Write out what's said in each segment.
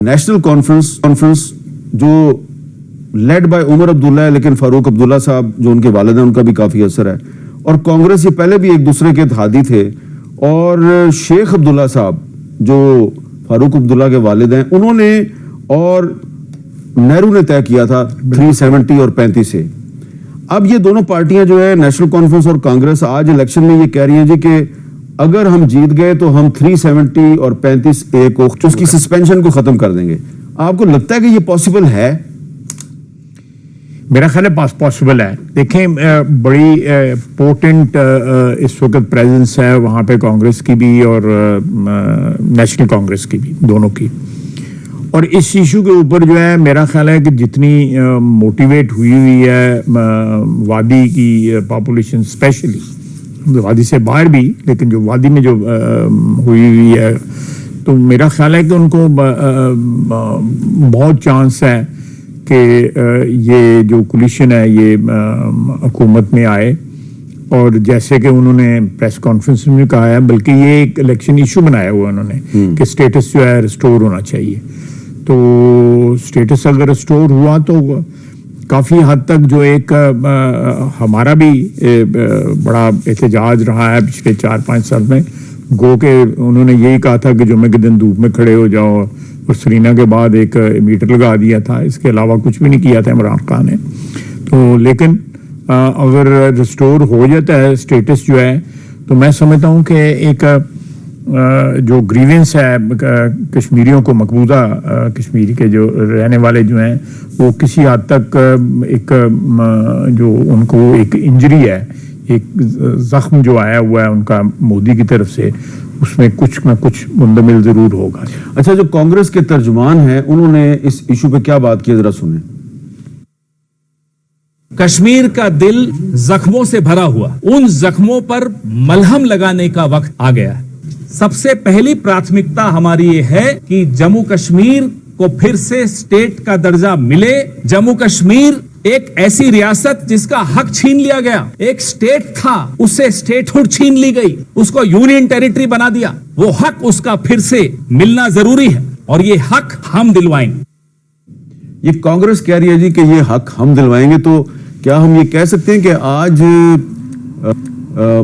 National conference جو led by Omar Abdullah ہے، لیکن فاروق عبداللہ صاحب جو ان کے والد ہیں ان کا بھی کافی اثر ہے، اور کانگریس یہ پہلے بھی ایک دوسرے کے اتحادی تھے، اور شیخ عبداللہ صاحب جو فاروق عبداللہ کے والد ہیں انہوں نے اور نہرو نے طے کیا تھا 370 اور 35 سے. اب یہ دونوں پارٹیاں جو ہے نیشنل کانفرنس اور کانگریس آج الیکشن میں یہ کہہ رہی ہیں جی کہ اگر ہم جیت گئے تو ہم 370 اور 35A کو اس کی سسپینشن کو ختم کر دیں گے. آپ کو لگتا ہے کہ یہ پاسبل ہے؟ میرا خیال ہے پاسبل ہے. دیکھیں بڑی پورٹنٹ اس وقت پریزنس ہے وہاں پہ کانگریس کی بھی اور نیشنل کانگریس کی بھی، دونوں کی. اور اس ایشو کے اوپر جو ہے میرا خیال ہے کہ جتنی موٹیویٹ ہوئی ہے وادی کی پاپولیشن، اسپیشلی وادی سے باہر بھی، لیکن جو وادی میں جو ہوئی ہے، تو میرا خیال ہے کہ ان کو بہت چانس ہے کہ یہ جو کولیشن ہے یہ حکومت میں آئے. اور جیسے کہ انہوں نے پریس کانفرنس میں کہا ہے، بلکہ یہ ایک الیکشن ایشو بنایا ہوا انہوں نے کہ اسٹیٹس جو ہے ریسٹور ہونا چاہیے. تو اسٹیٹس اگر ریسٹور ہوا تو کافی حد تک جو ایک ہمارا بھی بڑا احتجاج رہا ہے پچھلے 4-5 سال میں، گو کہ انہوں نے یہی کہا تھا کہ جمعے کے دن دھوپ میں کھڑے ہو جاؤ، اور سرینا کے بعد ایک میٹر لگا دیا تھا، اس کے علاوہ کچھ بھی نہیں کیا تھا عمران خان نے. تو لیکن اگر ریسٹور ہو جاتا ہے اسٹیٹس جو ہے، تو میں سمجھتا ہوں کہ ایک جو گریونس ہے کشمیریوں کو، مقبوضہ کشمیر کے جو رہنے والے جو ہیں، وہ کسی حد تک ایک جو ان کو ایک انجری ہے، ایک زخم جو آیا ہوا ہے ان کا مودی کی طرف سے، اس میں کچھ نہ کچھ مندمل ضرور ہوگا. اچھا، جو کانگریس کے ترجمان ہیں انہوں نے اس ایشو پہ کیا بات کی، ذرا سنیں. کشمیر کا دل زخموں سے بھرا ہوا، ان زخموں پر ملہم لگانے کا وقت آ گیا ہے. سب سے پہلی پراتھمکتا ہماری یہ ہے کہ جموں کشمیر کو پھر سے اسٹیٹ کا درجہ ملے. جموں کشمیر ایک ایسی ریاست جس کا حق چھین لیا گیا، ایک اسٹیٹ تھا اس سے اسٹیٹ ہوڈ چھین لی گئی، اس کو یونین ٹیریٹری بنا دیا. وہ حق اس کا پھر سے ملنا ضروری ہے، اور یہ حق ہم دلوائیں گے. یہ کانگریس کہہ رہی ہے جی کہ یہ حق ہم دلوائیں گے، تو کیا ہم یہ کہہ سکتے ہیں کہ آج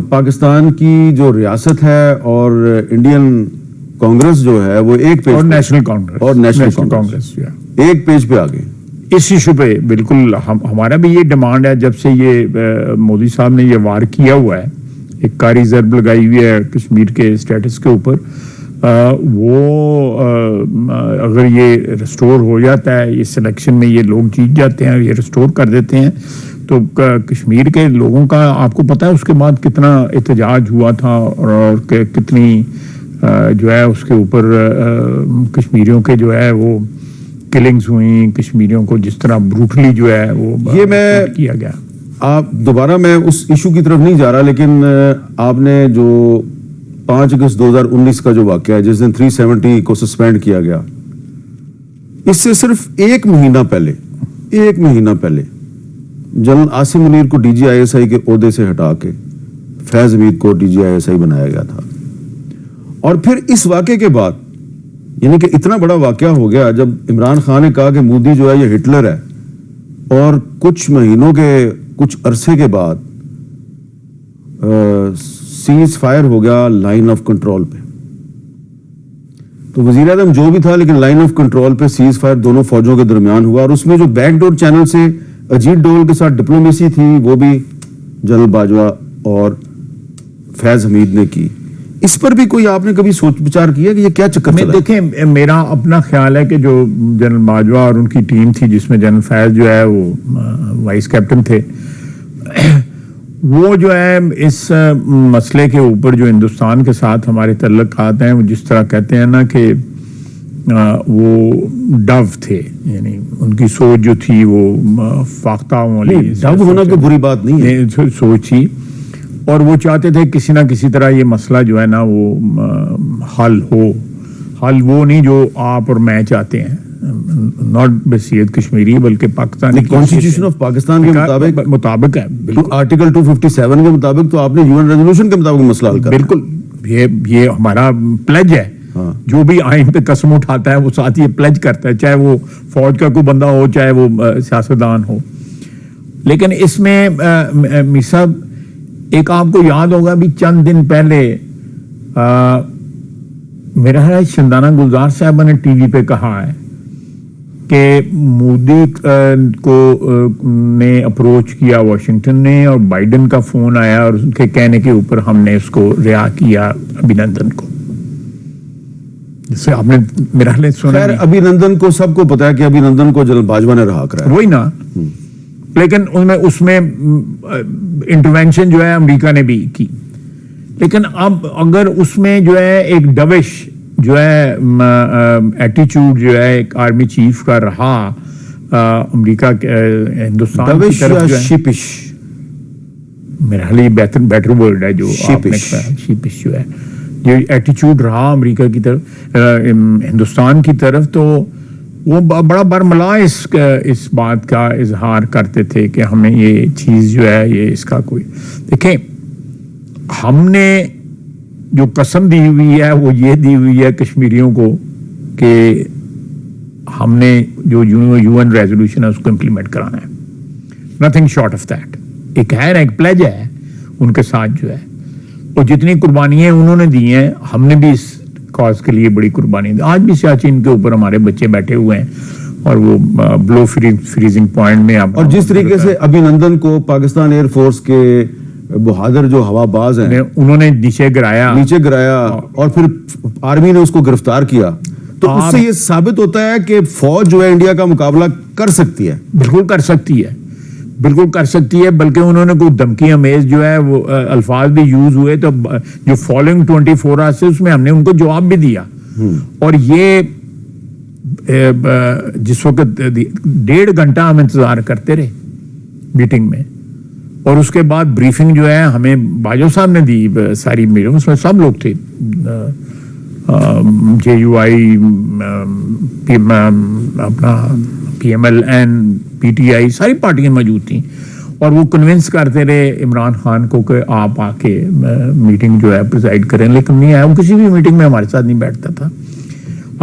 پاکستان کی جو ریاست ہے اور انڈین کانگریس جو ہے وہ ایک پیج اور نیشنل کانگریس ایک پیج پہ آ گئے اس ایشو پہ؟ بالکل ہمارا بھی یہ ڈیمانڈ ہے. جب سے یہ مودی صاحب نے یہ وار کیا ہوا ہے، ایک کاری ضرب لگائی ہوئی ہے کشمیر کے اسٹیٹس کے اوپر، وہ اگر یہ ریسٹور ہو جاتا ہے، اس الیکشن میں یہ لوگ جیت جاتے ہیں، یہ ریسٹور کر دیتے ہیں، تو کشمیر کے لوگوں کا آپ کو پتا ہے اس کے بعد کتنا احتجاج ہوا تھا، اور کتنی جو ہے اس کے اوپر کشمیریوں کے جو ہے وہ کلنگز ہوئیں، کشمیریوں کو جس طرح بروٹلی جو ہے وہ یہ میں کیا گیا. آپ دوبارہ میں اس ایشو کی طرف نہیں جا رہا، لیکن آپ نے جو 5 اگست 2019 کا جو واقعہ ہے جس دن 370 کو سسپینڈ کیا گیا، اس سے صرف ایک مہینہ پہلے جنرل عاصم منیر کو DG/ISI کے عہدے سے ہٹا کے فیض حمید کو DG/ISI بنایا گیا تھا. اور پھر اس واقعے کے بعد، یعنی کہ اتنا بڑا واقعہ ہو گیا جب عمران خان نے کہا کہ مودی جو ہے یہ ہٹلر ہے، اور کچھ مہینوں کے کچھ عرصے کے بعد سیز فائر ہو گیا لائن آف کنٹرول پہ. تو وزیر اعظم جو بھی تھا، لیکن لائن آف کنٹرول پہ سیز فائر دونوں فوجوں کے درمیان ہوا، اور اس میں جو بیک ڈور چینل سے اجیت ڈول کے ساتھ ڈپلومیسی تھی وہ بھی جنرل باجوہ اور فیض حمید نے کی. اس پر بھی کوئی آپ نے کبھی سوچ بچار کیا کہ یہ کیا چکر چلا ہے؟ دیکھیں، میرا اپنا خیال ہے کہ جو جنرل باجوہ اور ان کی ٹیم تھی، جس میں جنرل فیض جو ہے وہ وائس کیپٹن تھے، وہ جو ہے اس مسئلے کے اوپر جو ہندوستان کے ساتھ ہمارے تعلقات ہیں، وہ جس طرح کہتے ہیں نا کہ وہ ڈو تھے، یعنی ان کی سوچ جو تھی وہ فاختہ والی ڈو ہونا کوئی بری بات نہیں ہے، سوچ تھی، اور وہ چاہتے تھے کسی نہ کسی طرح یہ مسئلہ جو ہے نا وہ حل وہ نہیں جو آپ اور میں چاہتے ہیں، ناٹ بحیثیت کشمیری بلکہ پاکستانی کانسٹیٹیوشن آف پاکستان کے مطابق ہے. آرٹیکل 257 کے مطابق تو آپ نے UN ریزولوشن کے مطابق مسئلہ حل کرنا. بالکل، یہ ہمارا پلیج ہے. ہاں۔ جو بھی آئین پہ قسم اٹھاتا ہے وہ ساتھ یہ پلیج کرتا ہے، چاہے وہ فوج کا کوئی بندہ ہو چاہے وہ سیاستدان ہو. لیکن اس میں میر صاحب ایک آپ کو یاد ہوگا بھی چند دن پہلے میرا خیال شندانہ گلزار صاحبہ نے ٹی وی پہ کہا ہے کہ مودی کو نے اپروچ کیا واشنگٹن نے، اور بائیڈن کا فون آیا اور ان کے کہنے کے اوپر ہم نے اس کو رہا کیا ابھینندن کو. جسے آپ نے میرا خیال سنا خیر نہیں. ابھینندن کو سب کو پتا ہے کہ ابھینندن کو جنرل باجوہ نے رہا کرا ہے. وہی نا، لیکن اس میں انٹروینشن جو ہے امریکہ نے بھی کی. لیکن اب اگر اس میں جو ہے ایک ڈوش جو ہے ایٹیچیوڈ جو ہے ایک آرمی چیف کا رہا امریکہ ہندوستان کی دوش طرف یا جو ہے، شیپش؟ میرا خیال یہ بیٹر ورڈ ہے جو آپ نے شیپش. کہا، شیپش جو ہے یہ ایٹیچیوڈ رہا امریکہ کی طرف ہندوستان کی طرف، تو وہ بڑا برملا اس بات کا اظہار کرتے تھے کہ ہمیں یہ چیز جو ہے یہ اس کا کوئی. دیکھیں ہم نے جو قسم دی ہوئی ہے وہ یہ دی ہوئی ہے کشمیریوں کو کہ ہم نے جو یو این ریزولوشن ہے اس کو امپلیمنٹ کرانا ہے. Nothing short of that. ایک ہے نا، ایک پلیج ہے ان کے ساتھ جو ہے، اور جتنی قربانیاں انہوں نے دی ہیں ہم نے بھی اس کاز کے لیے بڑی قربانی دی. آج بھی سیاچین کے اوپر ہمارے بچے بیٹھے ہوئے ہیں اور وہ بلو فریزنگ پوائنٹ میں. اور جس طریقے سے ابھینندن کو پاکستان ایئر فورس کے بہادر جو ہوا باز ہیں انہوں نے نیچے گرایا اور پھر آرمی نے اس کو گرفتار کیا، تو اس سے یہ ثابت ہوتا ہے کہ فوج جو ہے انڈیا کا مقابلہ کر سکتی ہے. بالکل کر سکتی ہے، بالکل کر سکتی ہے. بلکہ انہوں نے کوئی دھمکی امیز جو ہے وہ الفاظ بھی یوز ہوئے، تو جو فالوئنگ 24 آورس سے اس میں ہم نے ان کو جواب بھی دیا. اور یہ جس وقت 1.5 گھنٹہ ہم انتظار کرتے رہے میٹنگ میں، اور اس کے بعد بریفنگ جو ہے ہمیں باجوہ صاحب نے دی ساری میٹنگ، اس میں سب لوگ تھے، JUI اپنا PMLN PTI ساری پارٹیاں موجود تھیں، اور وہ کنونس کرتے رہے عمران خان کو کہ آپ آ کے میٹنگ جو ہے پریزائڈ کریں. لیکن نہیں آیا، وہ کسی بھی میٹنگ میں ہمارے ساتھ نہیں بیٹھتا تھا.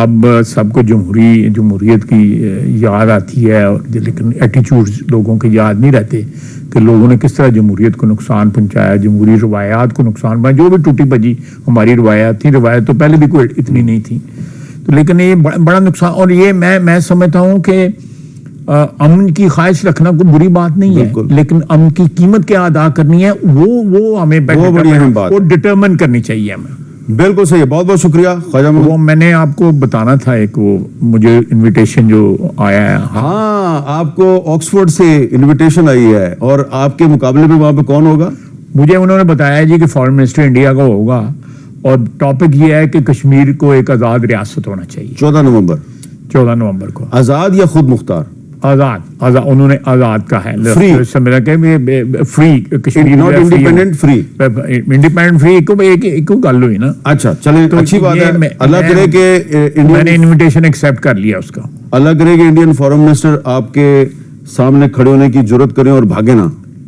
اب سب کو جمہوریت کی یاد آتی ہے، لیکن ایٹیچیوڈ لوگوں کے یاد نہیں رہتے کہ لوگوں نے کس طرح جمہوریت کو نقصان پہنچایا، جمہوری روایات کو نقصان پہنچایا. جو بھی ٹوٹی بجی ہماری روایات تھیں، روایت تو پہلے بھی کوئی اتنی نہیں تھی، تو لیکن یہ بڑا نقصان. اور یہ میں سمجھتا ہوں کہ امن کی خواہش رکھنا کوئی بری بات نہیں ہے، لیکن امن کی قیمت کیا ادا کرنی ہے وہ ہمیں وہ ڈٹرمن کرنی چاہیے ہمیں. بالکل صحیح ہے. بہت بہت شکریہ خواجہ محمد. وہ میں نے آپ کو بتانا تھا ایک وہ مجھے انویٹیشن جو آیا ہے. ہاں آپ کو آکسفورڈ سے انویٹیشن آئی ہے، اور آپ کے مقابلے میں وہاں پہ کون ہوگا؟ مجھے انہوں نے بتایا جی کہ فارن منسٹر انڈیا کا ہوگا، اور ٹاپک یہ ہے کہ کشمیر کو ایک آزاد ریاست ہونا چاہیے. 14 نومبر کو. آزاد یا خود مختار؟ آزاد. انہوں نے آزاد کا ہے، free Kashmir, not independent, free. Independent free ایک گل ہوئی نا. اچھا چلیں، اچھی بات ہے. اللہ کرے کہ میں نے انویٹیشن ایکسپٹ کر لیا اس کا. اللہ کرے کہ انڈین فارن منسٹر آپ کے سامنے کھڑے ہونے کی جرت کریں اور بھاگے نا.